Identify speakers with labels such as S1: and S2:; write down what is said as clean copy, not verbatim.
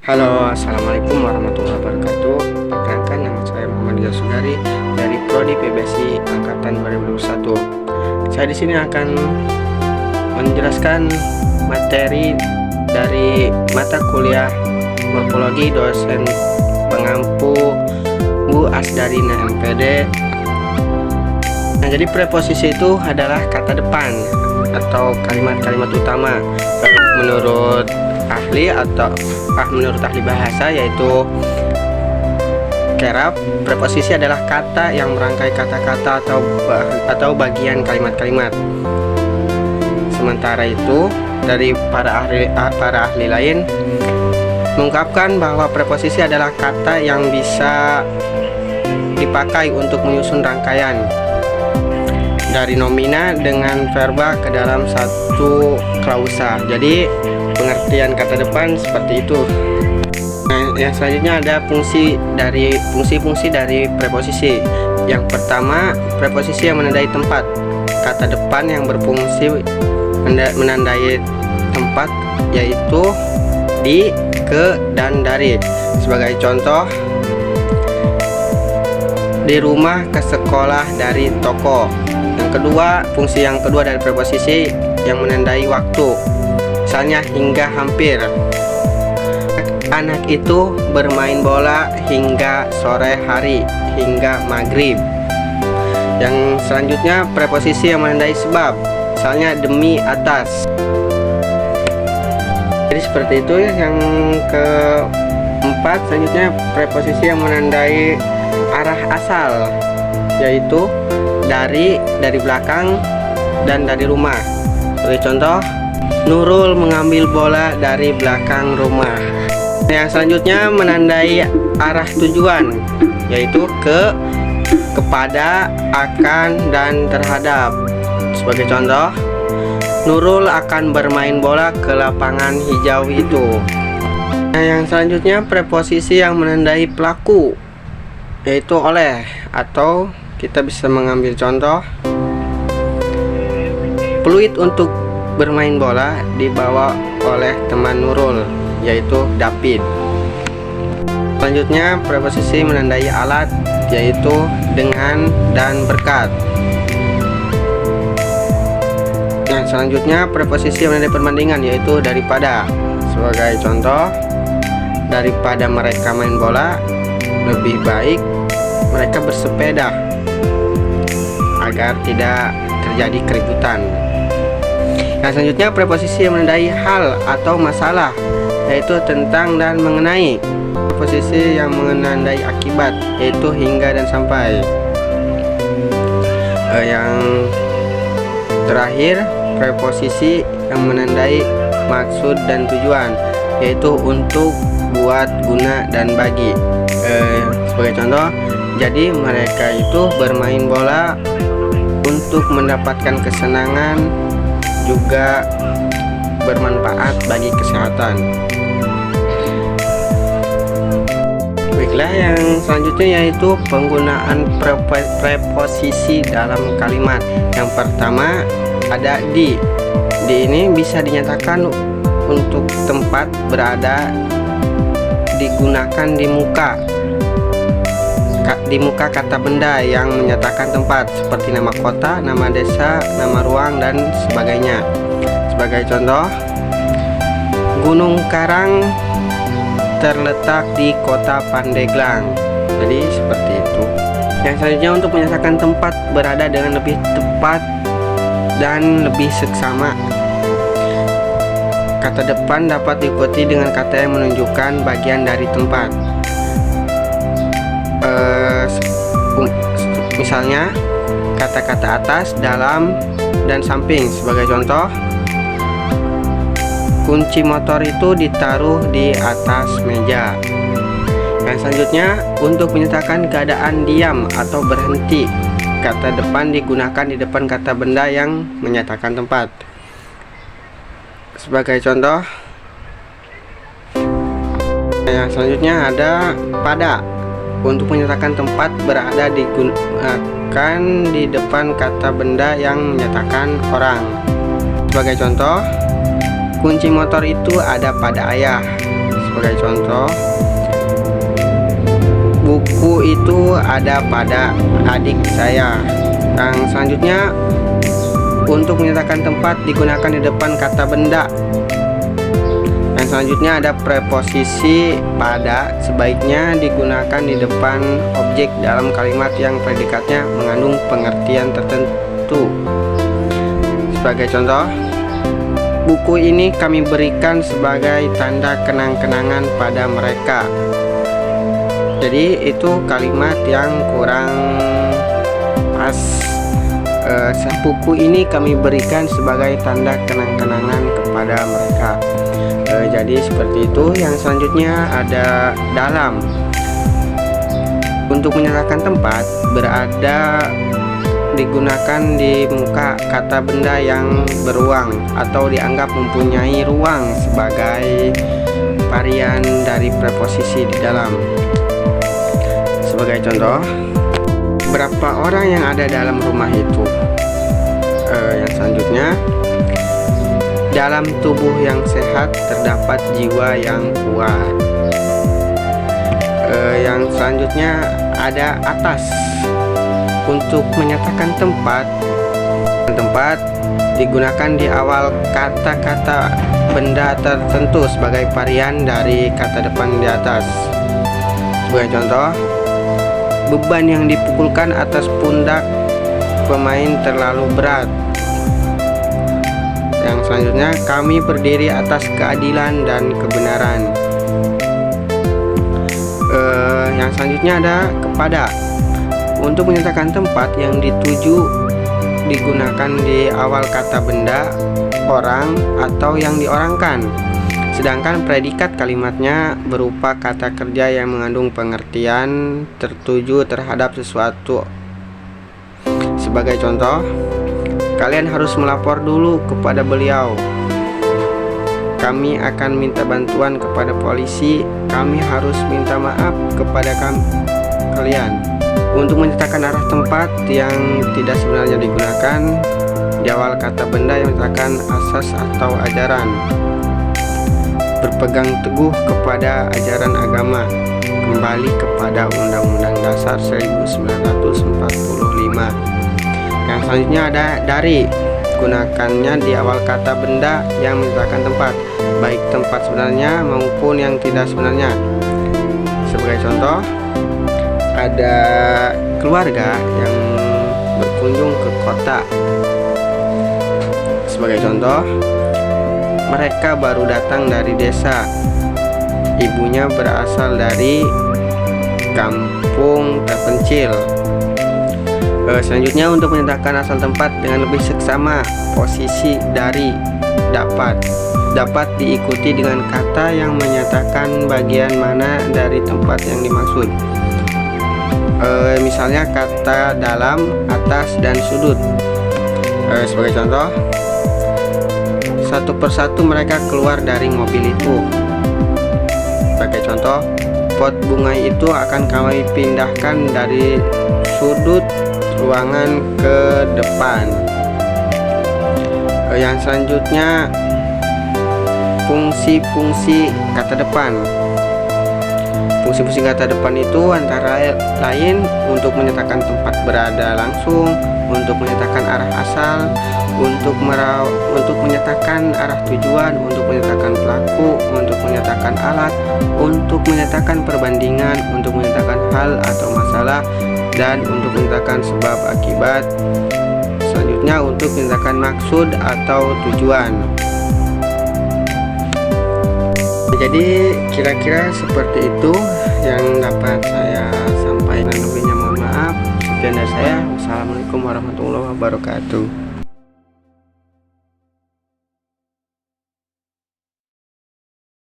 S1: Halo, assalamualaikum warahmatullahi wabarakatuh. Perkenalkan, nama saya Muhammad Yasugari dari Prodi PBSI Angkatan 2021. Saya di sini akan menjelaskan materi dari mata kuliah morfologi dosen pengampu Bu Asdarina MPD. Nah, jadi preposisi itu adalah kata depan atau kalimat-kalimat utama menurut ahli bahasa, yaitu Kerap. Preposisi adalah kata yang merangkai kata-kata atau bagian kalimat-kalimat. Sementara itu, dari para ahli lain mengungkapkan bahwa preposisi adalah kata yang bisa dipakai untuk menyusun rangkaian dari nomina dengan verba ke dalam satu klausa. Jadi pengertian kata depan seperti itu. Nah, yang selanjutnya ada fungsi-fungsi dari preposisi. Yang pertama, preposisi yang menandai tempat. Kata depan yang berfungsi menandai tempat yaitu di, ke, dan dari. Sebagai contoh, di rumah, ke sekolah, dari toko. Fungsi yang kedua dari preposisi yang menandai waktu. Misalnya hingga hampir. Anak itu bermain bola hingga sore hari, hingga maghrib. Yang selanjutnya preposisi yang menandai sebab. Misalnya demi atas. Jadi seperti itu ya. Yang keempat selanjutnya preposisi yang menandai arah asal, yaitu dari belakang, dan dari rumah. Sebagai contoh, Nurul mengambil bola dari belakang rumah. Yang selanjutnya menandai arah tujuan, yaitu ke, kepada, akan, dan terhadap. Sebagai contoh, Nurul akan bermain bola ke lapangan hijau itu. Nah, yang selanjutnya preposisi yang menandai pelaku, yaitu oleh, atau kita bisa mengambil contoh, peluit untuk bermain bola dibawa oleh teman Nurul, yaitu David. Selanjutnya preposisi menandai alat, yaitu dengan dan berkat. Yang selanjutnya preposisi yang menandai perbandingan, yaitu daripada. Sebagai contoh, daripada mereka main bola, lebih baik mereka bersepeda agar tidak terjadi keributan. Yang selanjutnya preposisi yang menandai hal atau masalah, yaitu tentang dan mengenai. Preposisi yang menandai akibat, yaitu hingga dan sampai. Yang terakhir preposisi yang menandai maksud dan tujuan, yaitu untuk, buat, guna, dan bagi. Sebagai contoh, jadi mereka itu bermain bola untuk mendapatkan kesenangan, juga bermanfaat bagi kesehatan. Baiklah, yang selanjutnya yaitu penggunaan preposisi dalam kalimat. Yang pertama ada di. Di ini bisa dinyatakan untuk tempat berada, digunakan di muka kata benda yang menyatakan tempat, seperti nama kota, nama desa, nama ruang, dan sebagainya. Sebagai contoh, Gunung Karang terletak di kota Pandeglang. Jadi seperti itu. Yang selanjutnya untuk menyatakan tempat berada dengan lebih tepat dan lebih seksama. Kata depan dapat diikuti dengan kata yang menunjukkan bagian dari tempat. Misalnya kata-kata atas, dalam, dan samping. Sebagai contoh, kunci motor itu ditaruh di atas meja. Yang selanjutnya untuk menyatakan keadaan diam atau berhenti, kata depan digunakan di depan kata benda yang menyatakan tempat. Sebagai contoh, yang selanjutnya ada pada. Untuk menyatakan tempat berada digunakan di depan kata benda yang menyatakan orang. Sebagai contoh, kunci motor itu ada pada ayah. Sebagai contoh, buku itu ada pada adik saya. Yang selanjutnya, untuk menyatakan tempat digunakan di depan kata benda. Yang selanjutnya ada preposisi pada, sebaiknya digunakan di depan objek dalam kalimat yang predikatnya mengandung pengertian tertentu. Sebagai contoh, buku ini kami berikan sebagai tanda kenang-kenangan pada mereka. Jadi itu kalimat yang kurang pas. Buku ini kami berikan sebagai tanda kenang-kenangan kepada mereka. Jadi seperti itu. Yang selanjutnya ada dalam. Untuk menyatakan tempat, berada digunakan di muka kata benda yang beruang atau dianggap mempunyai ruang sebagai varian dari preposisi di dalam. Sebagai contoh, berapa orang yang ada dalam rumah itu? Yang selanjutnya, dalam tubuh yang sehat terdapat jiwa yang kuat. Yang selanjutnya ada atas. Untuk menyatakan tempat digunakan di awal kata-kata benda tertentu sebagai varian dari kata depan di atas. Sebagai contoh, beban yang dipukulkan atas pundak pemain terlalu berat. Yang selanjutnya, kami berdiri atas keadilan dan kebenaran. Yang selanjutnya ada kepada. Untuk menyatakan tempat yang dituju digunakan di awal kata benda, orang, atau yang diorangkan. Sedangkan predikat kalimatnya berupa kata kerja yang mengandung pengertian tertuju terhadap sesuatu. Sebagai contoh, kalian harus melapor dulu kepada beliau. Kami akan minta bantuan kepada polisi. Kami harus minta maaf kepada kalian. Untuk menyatakan arah tempat yang tidak sebenarnya digunakan di awal kata benda yang menyatakan asas atau ajaran. Berpegang teguh kepada ajaran agama, kembali kepada Undang-Undang Dasar 1945. Yang selanjutnya ada dari. Gunakannya di awal kata benda yang menyatakan tempat, baik tempat sebenarnya maupun yang tidak sebenarnya. Sebagai contoh, ada keluarga yang berkunjung ke kota. Sebagai contoh, mereka baru datang dari desa. Ibunya berasal dari kampung terpencil. Selanjutnya, untuk menyatakan asal tempat dengan lebih seksama, posisi dari dapat diikuti dengan kata yang menyatakan bagian mana dari tempat yang dimaksud. Misalnya kata dalam, atas, dan sudut. Sebagai contoh, satu persatu mereka keluar dari mobil itu. Sebagai contoh, pot bunga itu akan kami pindahkan dari sudut ruangan ke depan. Yang selanjutnya, fungsi-fungsi kata depan. Fungsi-fungsi kata depan itu antara lain untuk menyatakan tempat berada langsung, untuk menyatakan arah asal, untuk menyatakan arah tujuan, untuk menyatakan pelaku, untuk menyatakan alat, untuk menyatakan perbandingan, untuk menyatakan hal atau masalah, dan untuk menyatakan sebab akibat. Selanjutnya untuk menyatakan maksud atau tujuan. Jadi kira-kira seperti itu yang dapat saya sampaikan. Lebihnya mohon maaf. Sekian dari saya. Wassalamualaikum warahmatullahi wabarakatuh.